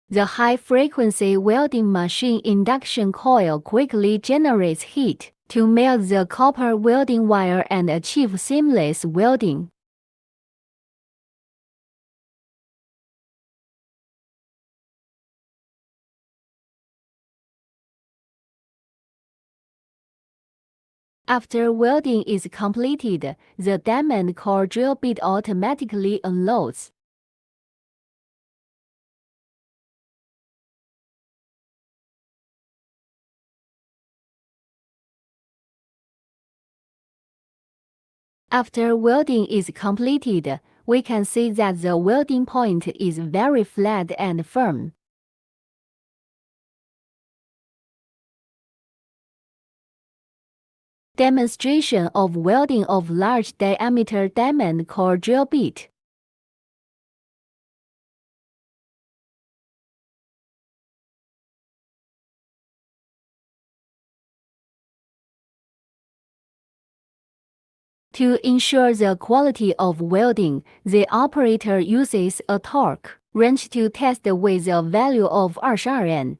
The high-frequency welding machine induction coil quickly generates heat to melt the copper welding wire and achieve seamless welding. After welding is completed, the diamond core drill bit automatically unloads. After welding is completed, we can see that the welding point is very flat and firm. Demonstration of welding of large diameter diamond core drill bit. To ensure the quality of welding, the operator uses a torque wrench to test with a value of 20 N.